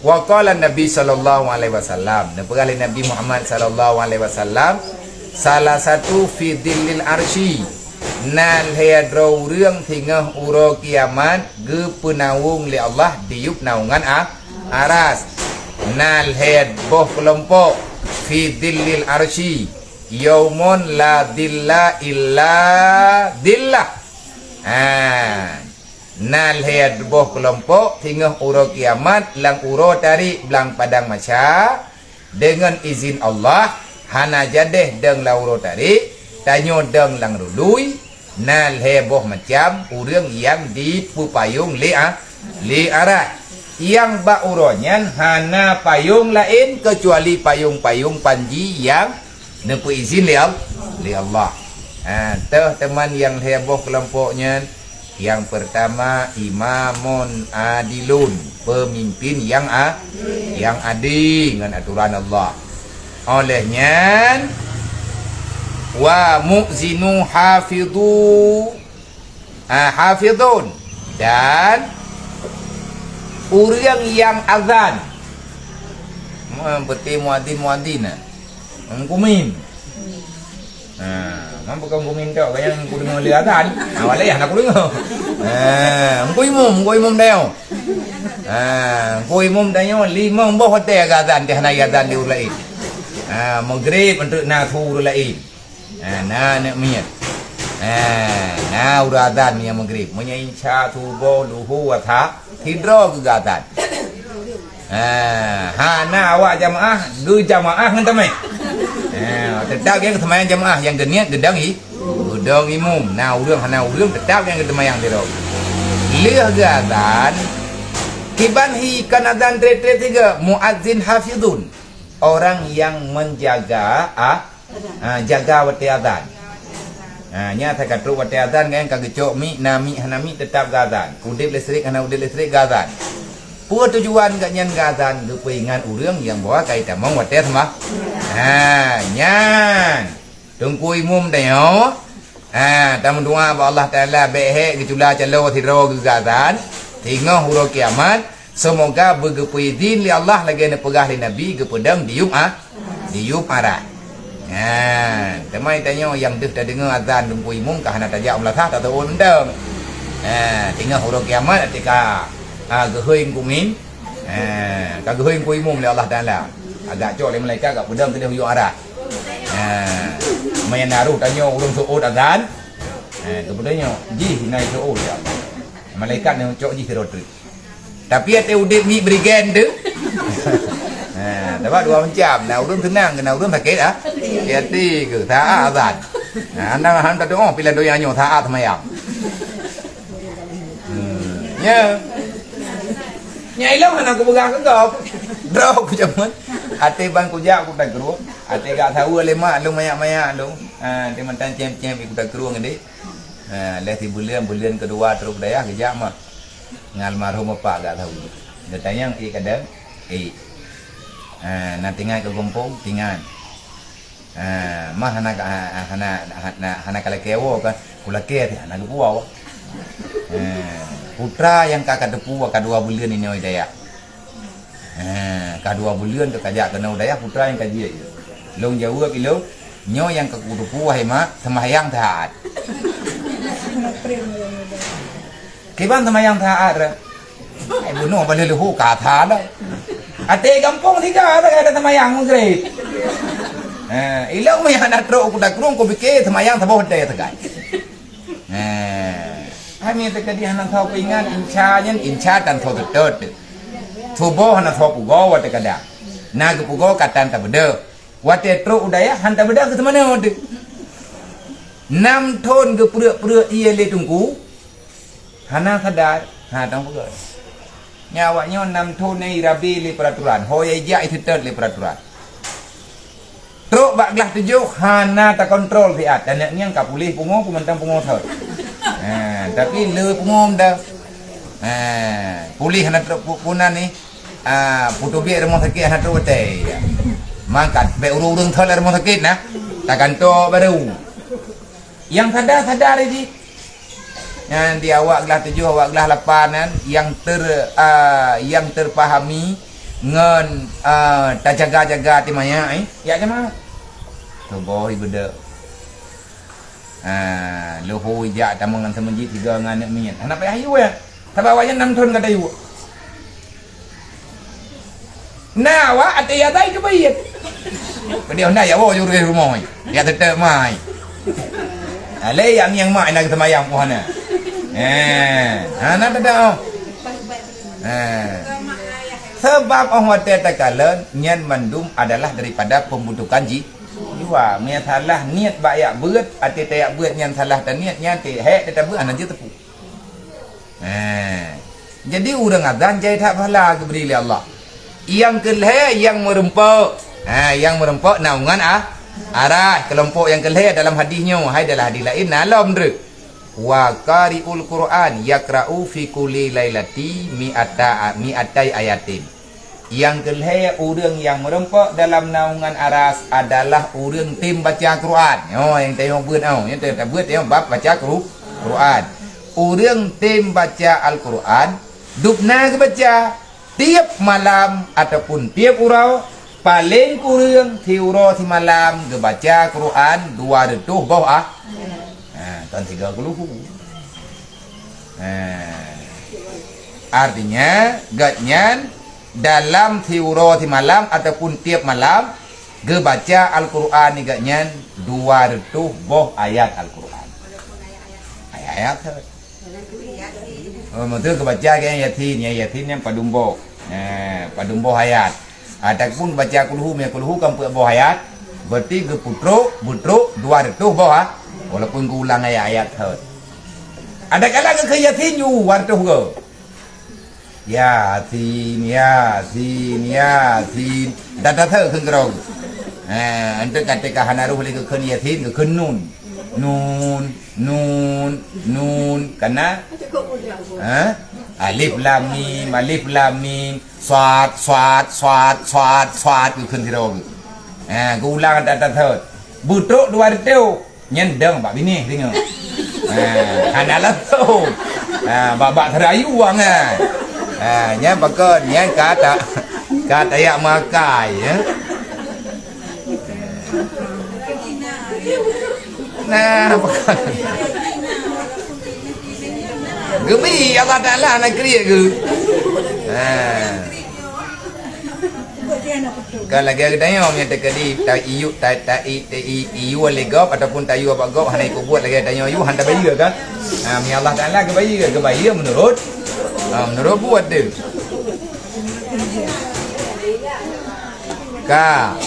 Wa qala Nabi sallallahu alaihi wasallam, dan perkali Nabi Muhammad sallallahu alaihi wasallam, salah satu fi dhillil arsy nal hedroរឿងthi ngah uro kiamat ge penawung li Allah diup naungan aras nal hed boh kelompok fi dhillil arsy yaumun la dhilla illa dhillah. Nal hed boh kelompok thi ngah uro kiamat lang uro tarik belang padang maca dengan izin Allah hana jadeh deng lauro tarik tanyo deng lang rului nal heboh macam urang yang dipupayung li arah yang ba uronyan hana payung lain kecuali payung-payung panji yang nepu izin li Allah. Teman yang heboh kelompoknya, yang pertama imamun adilun, pemimpin yang adil dengan aturan Allah. Olehnya wa mu'zinu hafidun, dan orang yang azan seperti muadzin mengkumin. Mampu kamu kumin tau kaya yang kudengar li azan awalnya ya nak kudengar mengkuimum dayo mengkuimum dayo lima boh hotel azan teh na azan di ulai maghrib untuk nathu ulai nak miat uradan yang maghrib munya insya tubo luhu watha hidro gugatan na awak jamaah du jamaah ngan tamai tetap yang temayang jamaah yang geniat gedang udang imum urang tetap yang temayang diro lih gatan kiban hi kan adzan tre tiga muadzin hafidun, orang yang menjaga jaga wati adzan. Nyata katru wati adzan kan kagecok mi nami hanami tetap gazan. Udip listrik hana udip listrik gazan. Pua tujuan gak nyan gazan ge peingan urang yang bawa kaitan mong wati mah. Nyan tungku imum dayo. Tamu doa ba Allah Taala behe gitulah calo thiro gazan. Tengah huruf kiamat semoga bergepuidin li Allah lagi na pegah li Nabi gepedang diup arah. Temai tanya yang dah dengar azan tunggu imum kah hana tajak melatah tak tahu undang. Tengah huruf kiamat ketika gehuing kumin gehuing ku imum li Allah Taala agak cok li malaikat agak pedang kena huyuk arah. Mayan naruh tanya urung suud azan. Kemudiannya ji naik suud ya. Malaikat ni cok ji terotri. Tapi ate udip ni brigan tu. Dapat dua macam. Nah urang tenang, kena urang sakit hati ke taat azan. Anda hantar doa pila doa nyo taat semayang. Ya. Nyai lah mana aku pegang kegap. Draw aku jaman. Ate bang kujak aku tak keruang. Ate gak tahu lemak lu mayak-mayak lu. Dia mantan cem-cem aku tak keruang ni. Leti bulan kedua terus daya kejak mah ngal marhum apa gak tahu dia tanya kadang nanti ngai ke gompong tinggal mah hana kala kewo kan kula ke ti hana lupa putra yang kakak depu kedua bulan ini oi daya kedua bulan tu kajak kena daya putra yang kaji long jauh bilo nyo yang ke depu hai mak semayang taat. Kiban semayang taat bunuh balik lehu kata dah. Ate kampung tiga ada semayang mungkin. Ilang mayang nak teruk kuda kurung ko bike semayang taboh daya tegai. Kami terkadi hanan tahu pingan inca dan tahu tetut. Tubuh hanan tahu pugo wate kada. Nag pugo katan tabede. Wate teruk udaya han tabede ke mana wate. 6 tahun ke pura-pura ia le tunggu hana sadar tang pura nyawanya 6 tahun ni rabi le peraturan hoya ja itu ter le peraturan truk baklah tujuh hana tak kontrol siat dan yang ka pulih pungo mentang pungo thot tapi le pungo dah pulih hana truk punan ni putu bi rumah sakit hana truk teh mangkat be urung thol rumah sakit nah takkan to baru yang sadar ini yang di awak gelah 7 awak gelah 8 yang terpahami ngen ta jaga-jaga ti maya ya jama tu boy beda lohoi ja ta mengan semenji 3 ngan minyak anak payah ayu ya tabawanya 6 tahun kata ayu nah wa ate ya dai ke bayit dia nak ya wo yo rumah ya tetap mai ale yang mai nak semayang pohana anak tada sebab Allah Ta'ala nyan mandum adalah daripada pembentukan jiwa. Nyan salah niat bayak berat, ati tayak berat nyan salah dan niat nyan hek tetap berat anak je tepu. Jadi orang azan jai tak pahala keberi oleh Allah. Yang kelih yang merempok. Yang merempok naungan arah kelompok yang kelih dalam hadisnya, hai dalam hadis lain nalam dre. Wa qari'ul Qur'an yaqra'u fi kulli lailati mi'atai ayatin. Yang kelih orang yang merempok dalam naungan aras adalah orang tim baca Quran. Yang tengok beut yang tak beut tengok bab baca Quran. Orang tim baca Al-Quran dupna ke baca tiap malam ataupun tiap urau paling kurang tiuro si malam ke baca Quran 200 bawah tahun 30. Artinya gatnyan dalam tiuro ti malam ataupun tiap malam ge baca Al-Quran ni gatnyan 200 boh ayat Al-Quran. Ayat betul ke baca ke yatin yang padumbo. Padumbo ayat. Ataupun baca kulhu kan boh ayat. Berarti ge putro 200 boh walaupun ku ulang ayat-ayat thot. Ada kala ke yatin yu warto ke. Yasin data thơ khưng rong ante ketika hanaru boleh ke yatin ke nun karena alif lam mim swat ke khưng rong ku ulang data thơ butruk 200 nyendeng pak bini dengar hanalah tu babak terayu wang nya bakon nya kata ya makai ya nah bakon gebi Allah Taala nak kriya ke kalau lagi tanya orang yang terkadi tak iu legap ataupun tak iu apa gap hanya ikut buat lagi tanya iu hantar bayi kan mi Allah Taala ke bayi menurut buat dia ka